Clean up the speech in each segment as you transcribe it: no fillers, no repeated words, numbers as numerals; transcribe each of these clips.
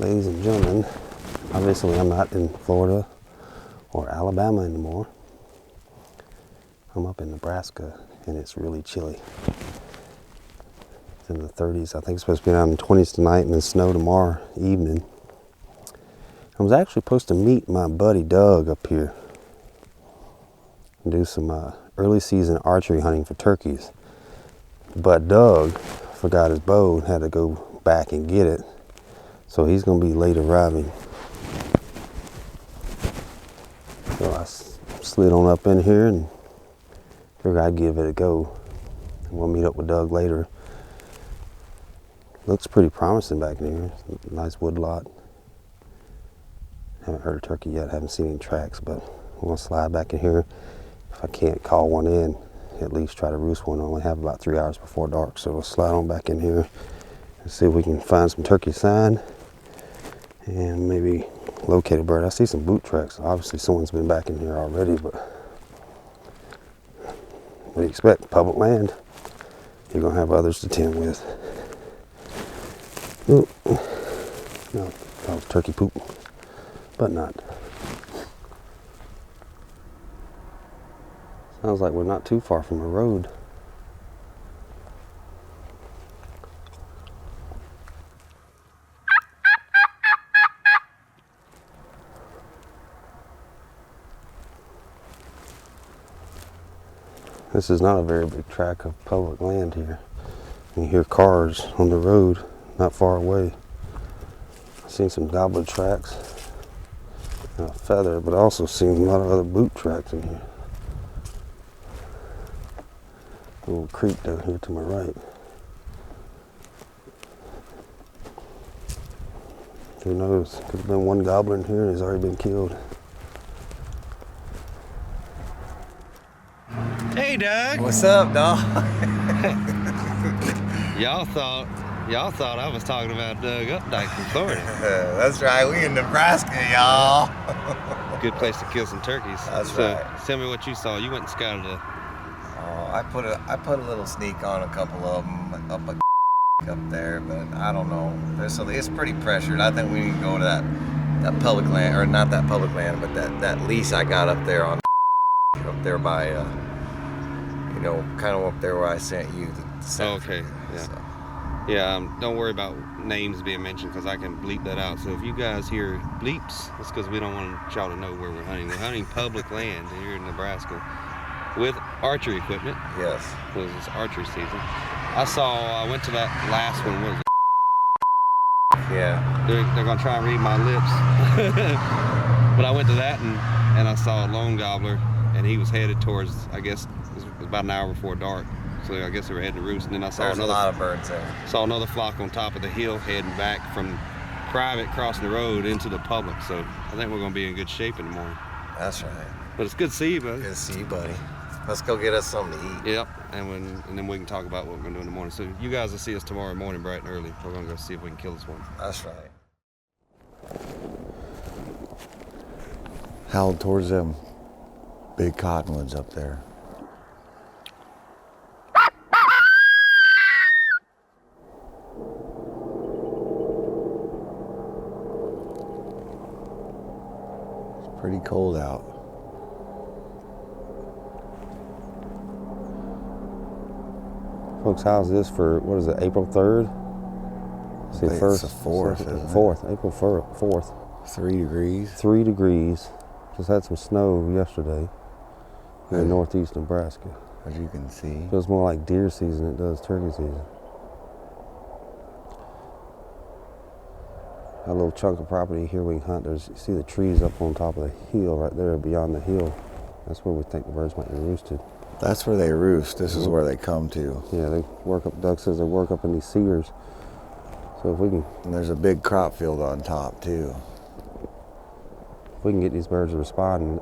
ladies and gentlemen, obviously I'm not in Florida or Alabama anymore. I'm up in Nebraska and it's really chilly. It's in the 30s. I think it's supposed to be down in the 20s tonight and then snow tomorrow evening. I was actually supposed to meet my buddy Doug up here and do some early season archery hunting for turkeys. But Doug forgot his bow and had to go back and get it. So he's going to be late arriving. So I slid on up in here and figured I'd give it a go. And we'll meet up with Doug later. Looks pretty promising back in here. Nice wood lot. Haven't heard a turkey yet, haven't seen any tracks, but we're going to slide back in here. If I can't call one in, at least try to roost one. I only have about 3 hours before dark, so we'll slide on back in here and see if we can find some turkey sign and maybe locate a bird. I see some boot tracks. Obviously someone's been back in here already, but what do you expect? Public land. You're going to have others to tend with. Ooh. No, that was turkey poop, but not. Sounds like we're not too far from a road. This is not a very big tract of public land here. You hear cars on the road not far away. I've seen some gobbler tracks and a feather, but I also seen a lot of other boot tracks in here. A little creek down here to my right. Who knows? Could have been one gobbler in here and he's already been killed. Hey, Doug. What's up, dog? Y'all thought I was talking about Doug Updike from Florida. That's right. We in Nebraska, y'all. Good place to kill some turkeys. That's so, right. Tell me what you saw. You went and scouted a... Oh, I put a little sneak on a couple of them up there, but I don't know. It's pretty pressured. I think we need to go to that public land, or not that public land, but that lease I got up there by, kind of up there where I sent you. Okay. Yeah. So. Yeah. Don't worry about names being mentioned because I can bleep that out. So if you guys hear bleeps, it's because we don't want y'all to know where we're hunting. We're hunting public land here in Nebraska with archery equipment. Yes. Because it's archery season. I went to that last one. Was Yeah. They're gonna try and read my lips. But I went to that and I saw a lone gobbler and he was headed towards, I guess it was about an hour before dark. So I guess they were heading to roost, and then I saw There's a lot of birds there. Saw another flock on top of the hill heading back from private crossing the road into the public. So I think we're gonna be in good shape in the morning. That's right. But it's good to see you, buddy. Good to see you, buddy. Let's go get us something to eat. Yep, and then we can talk about what we're gonna do in the morning. So you guys will see us tomorrow morning bright and early. We're gonna go see if we can kill this one. That's right. Howled towards them big cottonwoods up there. It's pretty cold out. Folks, how's this for, what is it, April 3rd? I think it's the 4th, isn't it? 4th, April 4th. 3 degrees. 3 degrees. Just had some snow yesterday here in northeast Nebraska. As you can see. Feels more like deer season than it does turkey season. A little chunk of property here we hunt. You see the trees up on top of the hill right there beyond the hill. That's where we think the birds might be roosted. That's where they roost. This is where they come to. Yeah, they work up, Doug says they work up in these cedars. So if we can... And there's a big crop field on top too. If we can get these birds to respond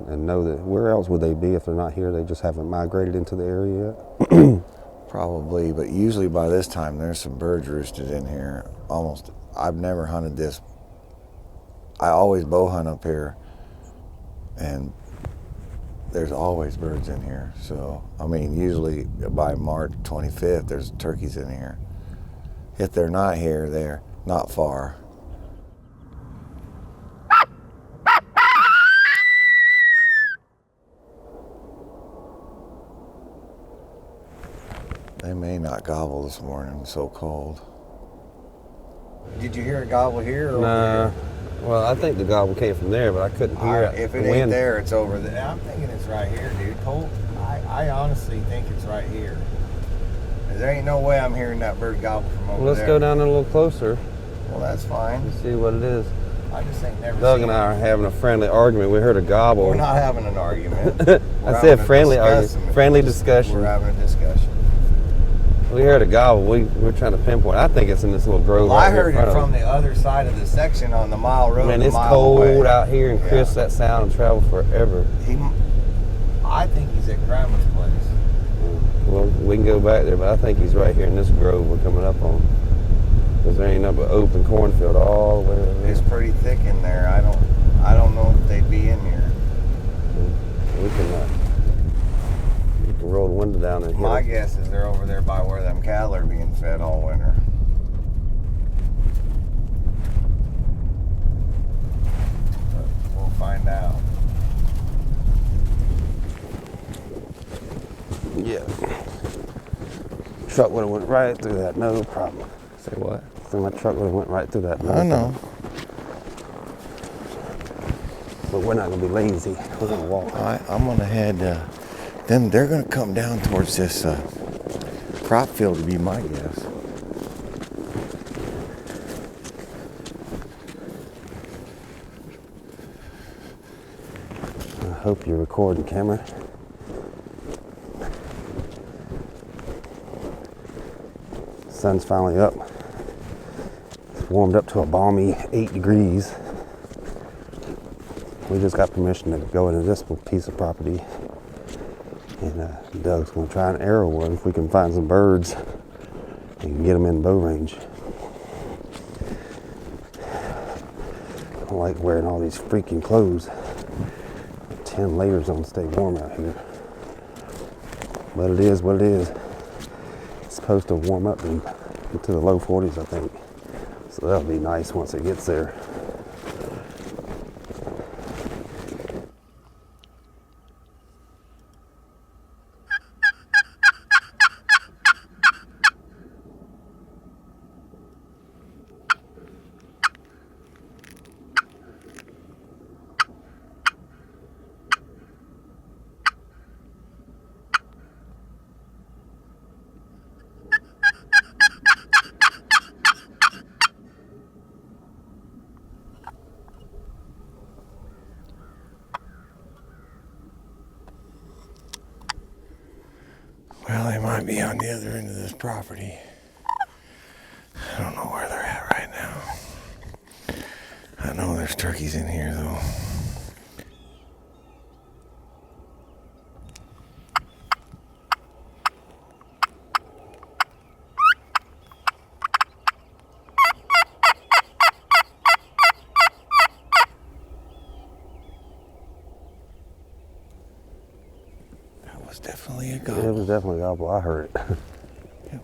and know that, where else would they be if they're not here? They just haven't migrated into the area yet? Probably, but usually by this time there's some birds roosted in here. Almost, I've never hunted this. I always bow hunt up here and there's always birds in here. So, I mean, usually by March 25th, there's turkeys in here. If they're not here, they're not far. They may not gobble this morning, it's so cold. Did you hear a gobble here or Nah. over here? Well, I think the gobble came from there, but I couldn't hear it. If it The ain't wind. there, it's over there. I'm thinking it's right here, dude. I honestly think it's right here. There ain't no way I'm hearing that bird gobble from over Well, let's there. go down a little closer Well, that's fine. and see what it is. I just ain't never Doug seen and I it. are having a friendly argument. We heard a gobble. We're not having an argument. I said friendly argument. Friendly discussion. We're having a discussion. We heard a gobble. We're trying to pinpoint. I think it's in this little grove. Well, right I here in heard front it of from us. the other side of the section on the mile road. Man, a it's mile cold away. out here and crisp. Yeah. That sound and travel forever. I think he's at Grandma's place. Well, we can go back there, but I think he's right here in this grove we're coming up on. Because there ain't nothing but open cornfield all the way over there. It's pretty thick in there. I don't know that they'd be in here. We can roll the window down and My hit it. guess is they're over there by where them cattle are being fed all winter. But we'll find out. Yeah. Truck would have went right through that, no problem. Say what? So my truck would have went right through that. No I know. problem. But we're not gonna be lazy. We're gonna walk. I'm gonna head. Then they're gonna come down towards this crop field, to be my guess. I hope you're recording, camera. Sun's finally up. It's warmed up to a balmy 8 degrees. We just got permission to go into this little piece of property. And Doug's gonna try an arrow one if we can find some birds and get them in bow range. I don't like wearing all these freaking clothes. 10 layers on to stay warm out here. But it is what it is. It's supposed to warm up into the low 40s, I think. So that'll be nice once it gets there. Well, they might be on the other end of this property. I don't know where they're at right now. I know there's turkeys in here, though. Definitely a It gobble. was definitely a gobble. I heard it. Yep.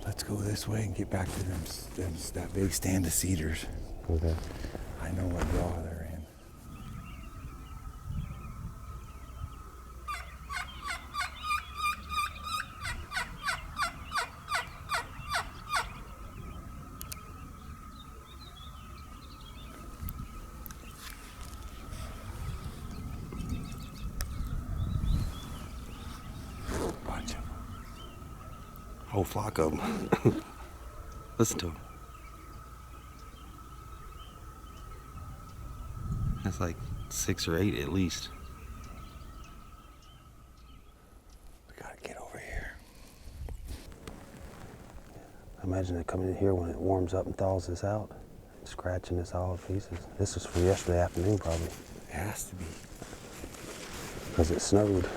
Let's go this way and get back to that big stand of cedars. Okay. I know what draw they're in. Bunch of them. Whole flock of them. Listen to them. That's like 6 or 8 at least. We gotta get over here. Imagine it coming in here when it warms up and thaws this out, scratching this all to pieces. This was from yesterday afternoon probably, It has to be. because it snowed.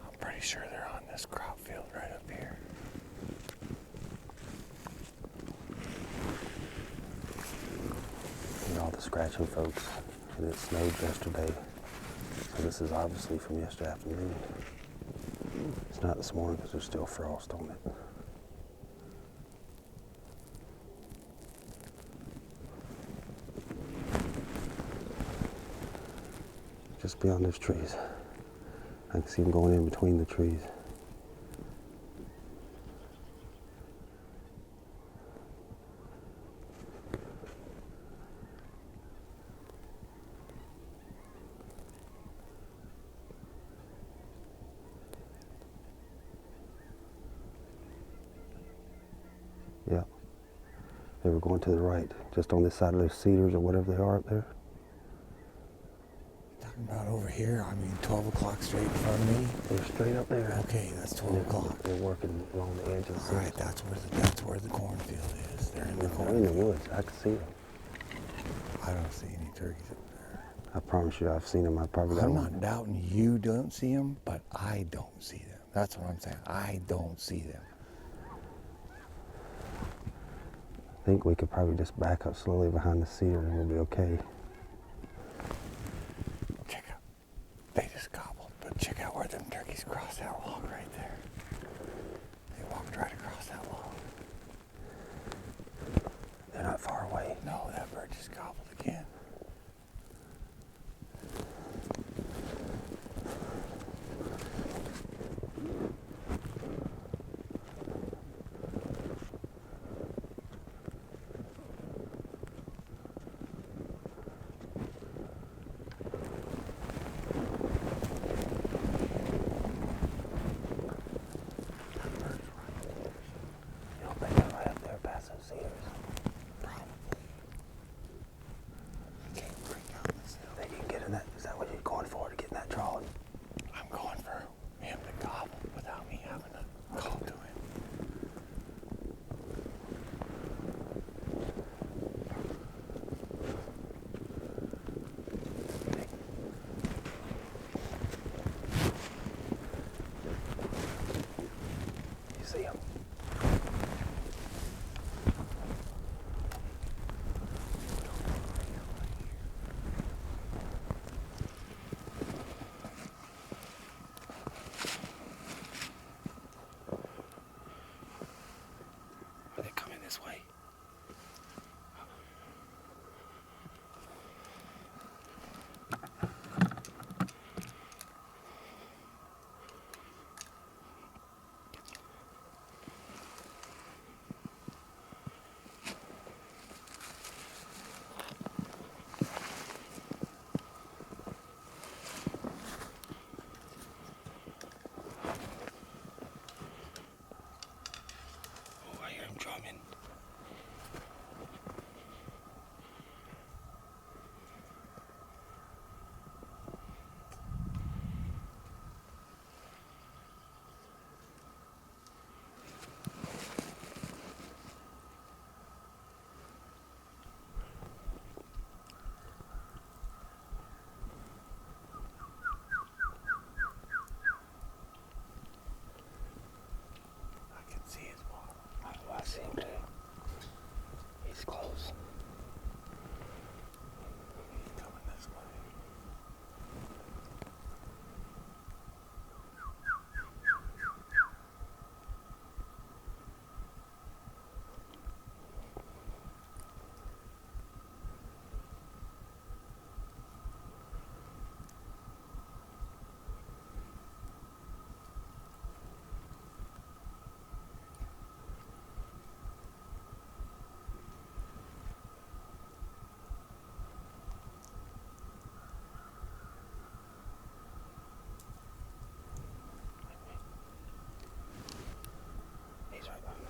I'm pretty sure they're on this crop field right up here. And all the scratching, folks. And it snowed yesterday. So this is obviously from yesterday afternoon. It's not this morning because there's still frost on it. just beyond those trees. I can see him going in between the trees. Yeah. They were going to the right, just on this side of those cedars or whatever they are up there. Talking about over here, I mean 12 o'clock straight in front of me. They're straight up there. Okay, that's 12 o'clock. They're working along the edge of the All right, that's where the cornfield is. They're in the They're in cornfield. the woods. I can see them. I don't see any turkeys up there. I promise you, I've seen them. I probably got I'm one. not doubting you don't see them, but I don't see them. That's what I'm saying. I don't see them. I think we could probably just back up slowly behind the cedar and we'll be okay. Check out. They just gobbled, but check out where them turkeys crossed that log right there. They walked right across that log. They're not far away. No, that bird just gobbled again. You don't think they're right up there past those cedars? Probably. He can't bring down this hill. Think you can get in that? Is that what you're going for, to get in that trolley? I'm going for him to gobble without me having to call to him. You see him? Are they coming this way? Oh, I hear him drumming. I can see his bottom. I see him too. He's close. He's coming this way. He's right behind me.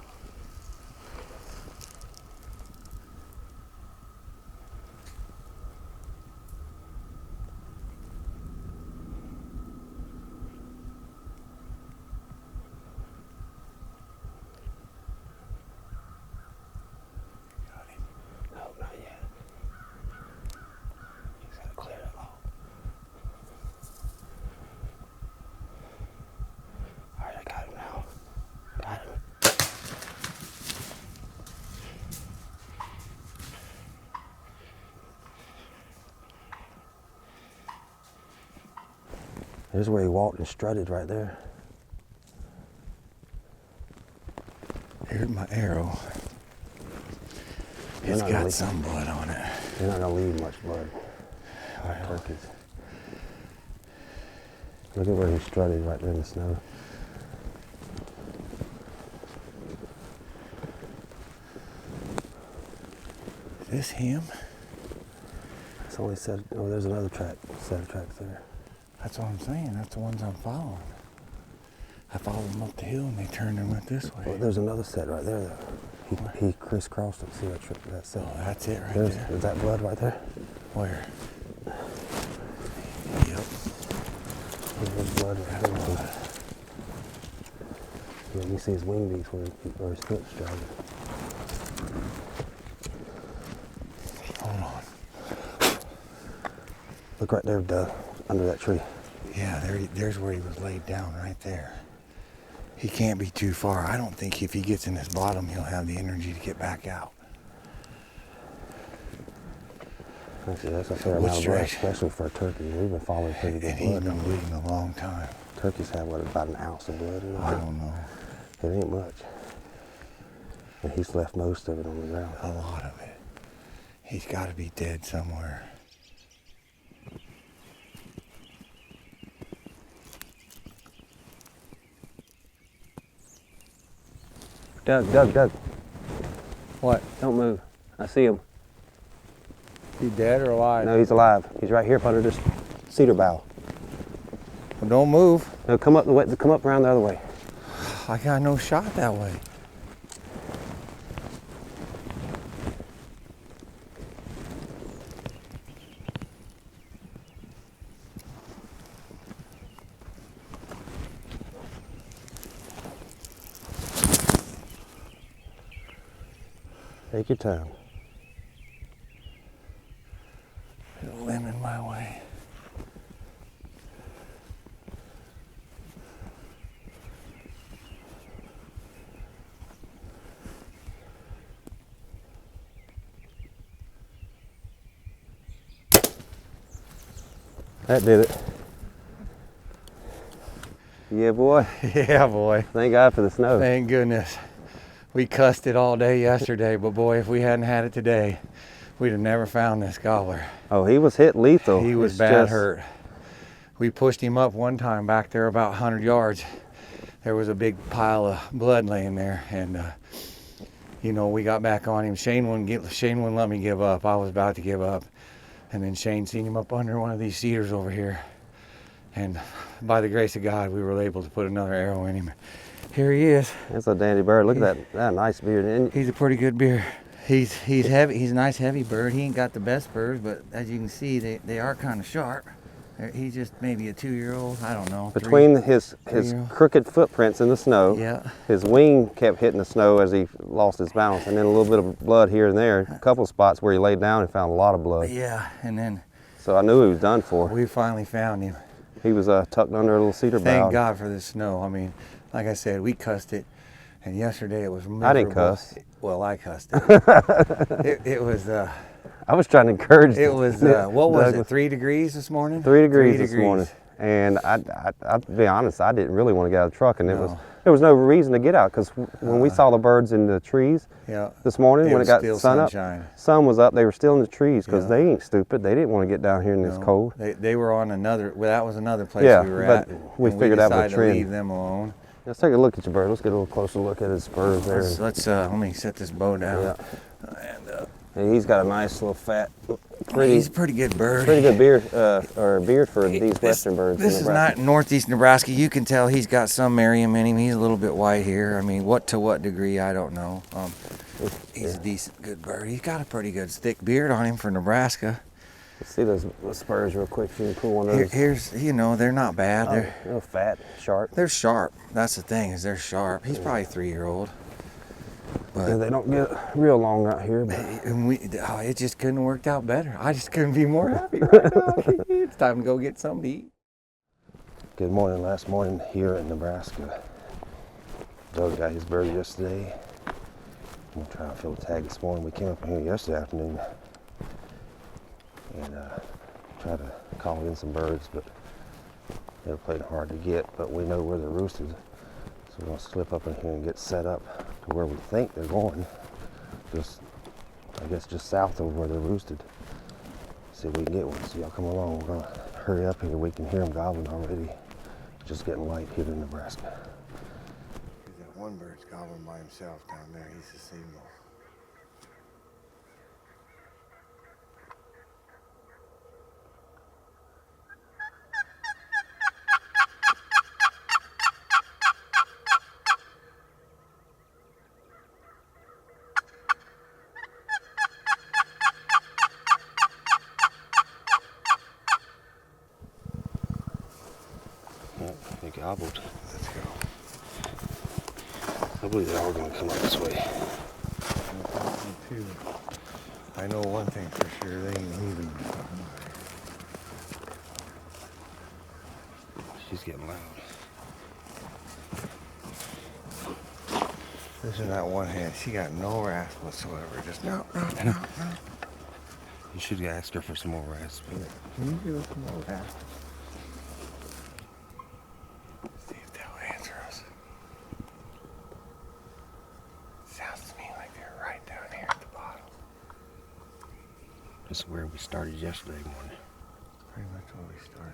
Got him. No, not yet. He's got to clear that log. All right, I got him now. Got him. There's where he walked and strutted right there. Here's my arrow. You're It's not gonna got leave- some blood on it. You're not gonna leave much blood. Our turkeys. Look at where he strutted right there in the snow. Is this him? It's only set. Oh, there's another set of tracks there. That's what I'm saying. That's the ones I'm following. I followed them up the hill and they turned and went this way. Well, there's another set right there though. He crisscrossed it. See that set? Oh, that's it right There's, there. is that blood right there? Where? Yep. There's blood right there. Yeah, you see his wing beats where his foot's dragging. Hold on. Look right there, Doug, under that tree. Yeah, there's where he was laid down right there. He can't be too far. I don't think if he gets in this bottom, he'll have the energy to get back out. Actually, that's a fair amount of blood, especially for a turkey. We've been following pretty good And blood. he's been bleeding a long time. Turkeys have, what, about an ounce of blood in them? I don't know. It ain't much. And he's left most of it on the ground. A lot of it. He's got to be dead somewhere. Doug. What? Don't move. I see him. He dead or alive? No, he's alive. He's right here up under this cedar bough. Well, don't move. No, come up around the other way. I got no shot that way. Take your time. There's a limb in my way. That did it. Yeah, boy. Yeah, boy. Thank God for the snow. Thank goodness. We cussed it all day yesterday, but boy, if we hadn't had it today, we'd have never found this gobbler. Oh, he was hit lethal. He was It's bad just- hurt. We pushed him up one time back there about 100 yards. There was a big pile of blood laying there, and you know, we got back on him. Shane wouldn't let me give up. I was about to give up, and then Shane seen him up under one of these cedars over here, and by the grace of God, we were able to put another arrow in him. Here he is. That's a dandy bird. Look at that nice beard. And He's a pretty good beard. He's heavy. He's a nice heavy bird. He ain't got the best spurs, but as you can see, they are kind of sharp. He's just maybe a 2-year-old. I don't know. between his three-year-old. crooked footprints in the snow, Yeah. his wing kept hitting the snow as he lost his balance, and then a little bit of blood here and there. A couple of spots where he laid down and found a lot of blood. Yeah, and then So I knew he was done for. we finally found him. He was tucked under a little cedar bough. Thank God for the snow. I mean, like I said, we cussed it, and yesterday it was miserable. I didn't cuss. Well, I cussed it. it was. I was trying to encourage. It was. What was Doug it? 3 degrees this morning. 3 degrees this morning, and I'll be honest, I didn't really want to get out of the truck, and there was no reason to get out because when we saw the birds in the trees this morning, when it got still sun sunshine. up, sun was up, they were still in the trees because Yeah. they ain't stupid. They didn't want to get down here in this cold. They were on another. Well, that was another place Yeah, we were but at. we and figured that was a decided to trend. leave them alone. Let's take a look at your bird. Let's get a little closer look at his spurs there. Let me set this bow down. Yeah. And And he's got a nice little fat, he's a pretty good bird. pretty good beard for these western birds. This in is Nebraska. not northeast Nebraska. You can tell he's got some Merriam in him. He's a little bit white here. I mean, to what degree, I don't know. He's a decent, good bird. He's got a pretty good thick beard on him for Nebraska. Let's see those spurs real quick. If you can pull one of those. Here's, they're not bad. They're Real fat, sharp. they're sharp. That's the thing, is they're sharp. He's probably 3-year-old. But Yeah, they don't get real long out here, but and it just couldn't have worked out better. I just couldn't be more happy right now. It's time to go get something to eat. good morning. Last morning here in Nebraska. Doug got his bird yesterday. I'm trying to fill the tag this morning. We came up here yesterday afternoon and tried to call in some birds, but they were playing hard to get. But we know where they're roosted, so we're gonna slip up in here and get set up to where we think they're going. I guess just south of where they're roosted. See if we can get one. So y'all come along. We're gonna hurry up here. We can hear them gobbling already. just getting light here in Nebraska. That one bird's gobbling by himself down there. He's a signal. Yep, they gobbled. Let's go. I believe they're all going to come up this way. I know one thing for sure, they ain't leaving. She's getting loud. This is that one hand. She got no rasp whatsoever. Just no. You should have asked her for some more rasp. Can you give us some more rasp? See if they'll answer us. Sounds to me like they're right down here at the bottom. This is where we started yesterday morning. Pretty much where we started.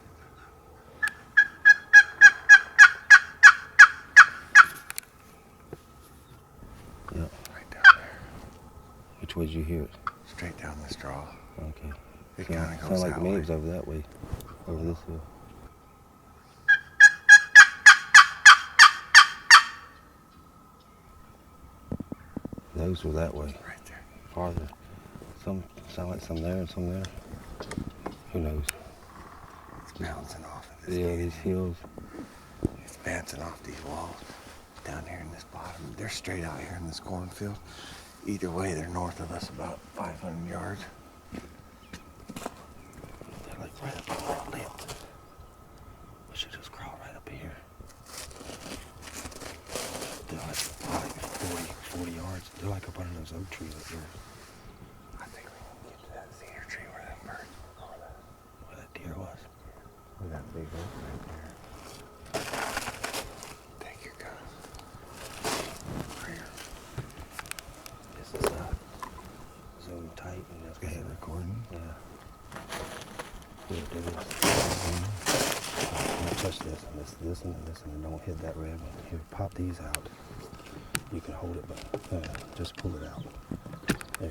Yep. Right down there. Which way did you hear it? Straight down the straw. Okay. It kind of Sound goes like that Maeve's way. over that way. Over this hill. Those were that way. Right there. Farther. Some sound like some there and some there. Who knows? It's bouncing off of this. Yeah, these hills. It's bouncing off these walls down here in this bottom. They're straight out here in this cornfield. Either way, they're north of us about 500 yards. They're like right up on our lip. We should just crawl right up here. They're like 40 yards. They're like up under those oak trees up there. I think we can get to that cedar tree where that bird was. Where that deer was. Where that big oak right there. Take your gun. Here. This is zoom tight and that's Is it recording? Yeah. Here, do this. Don't touch this and this and this and don't hit that red one. Here, pop these out. You can hold it, but just pull it out. There.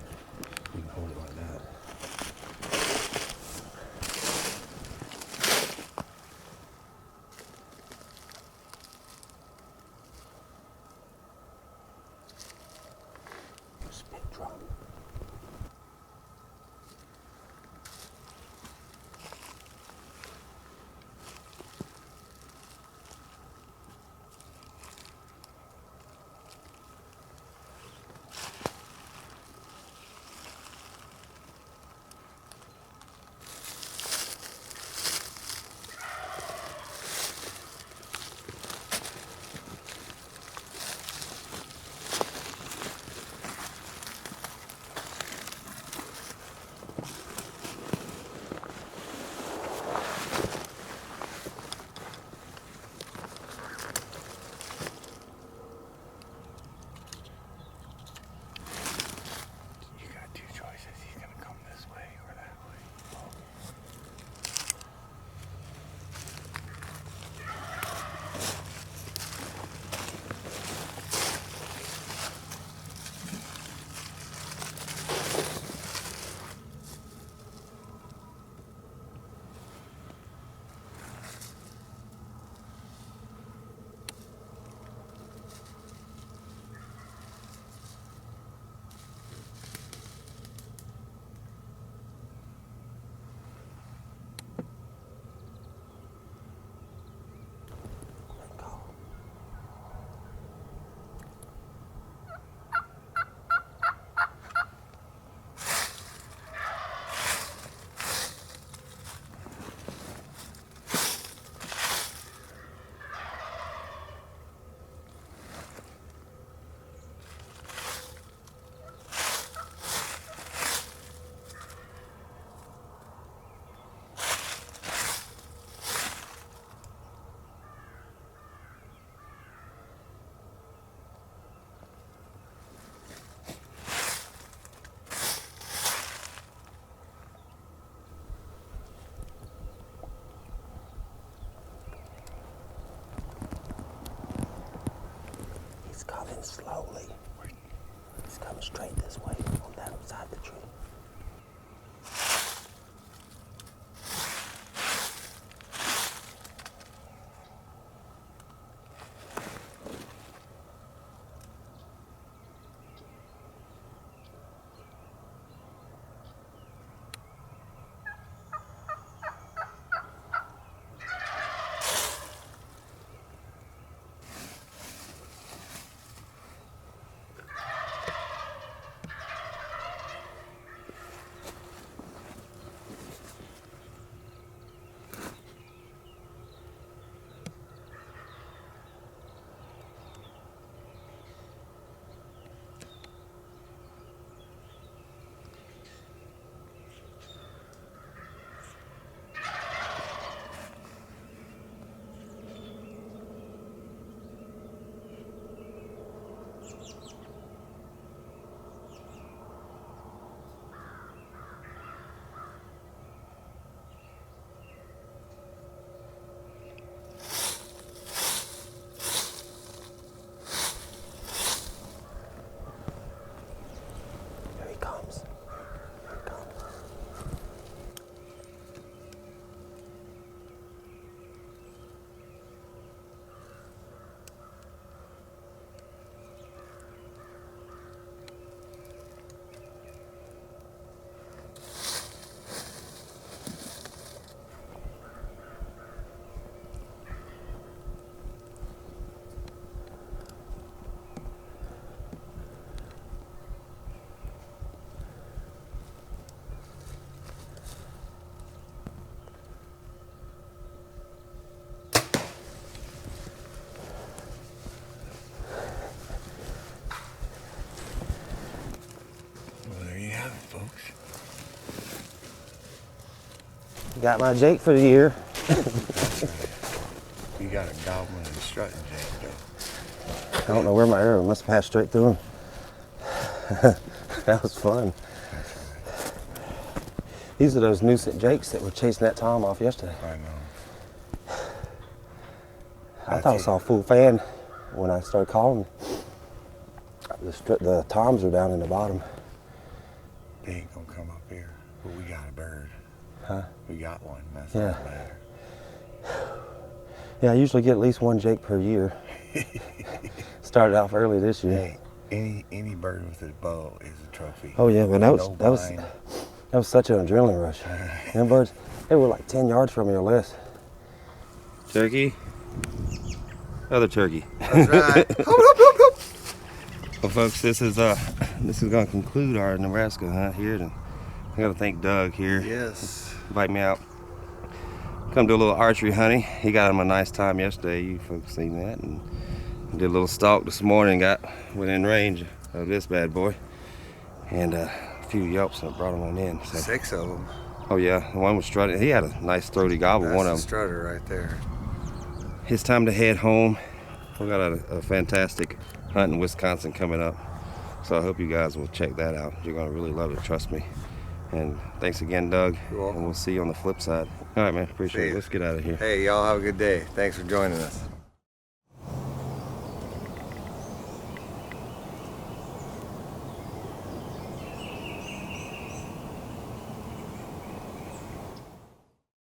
You can hold it like that. Spit drop. He's coming slowly. He's coming straight this way on that side of the tree. Folks. Got my Jake for the year. You got a goblin and strutting Jake though. I don't know where my arrow must have passed straight through him. That was fun. These are those nuisance Jakes that were chasing that Tom off yesterday. I know. I thought I saw a full fan when I started calling. The Toms are down in the bottom. They ain't gonna come up here, but we got a bird. Huh? We got one. That's Yeah. all that matter. Yeah, I usually get at least one Jake per year. Started off early this year. Hey, any bird with a bow is a trophy. Oh yeah, man, that No was such an adrenaline rush. Them birds, they were like 10 yards from me or less. Turkey. Other turkey. That's right. Well, folks, this is going to conclude our Nebraska hunt here. And I got to thank Doug here. Yes. Invite me out. Come do a little archery hunting. He got him a nice time yesterday. You folks seen that. And did a little stalk this morning. Got within range of this bad boy. And a few yelps and I brought him on in. So. 6 of them. Oh yeah, the one was strutting. He had a nice throaty gobble. That's One the of them. strutter right there. It's time to head home. We got a fantastic hunt in Wisconsin coming up. So I hope you guys will check that out. You're going to really love it, trust me. And thanks again, Doug. You're welcome. And we'll see you on the flip side. All right, man. Appreciate it. Let's get out of here. Hey, y'all have a good day. Thanks for joining us.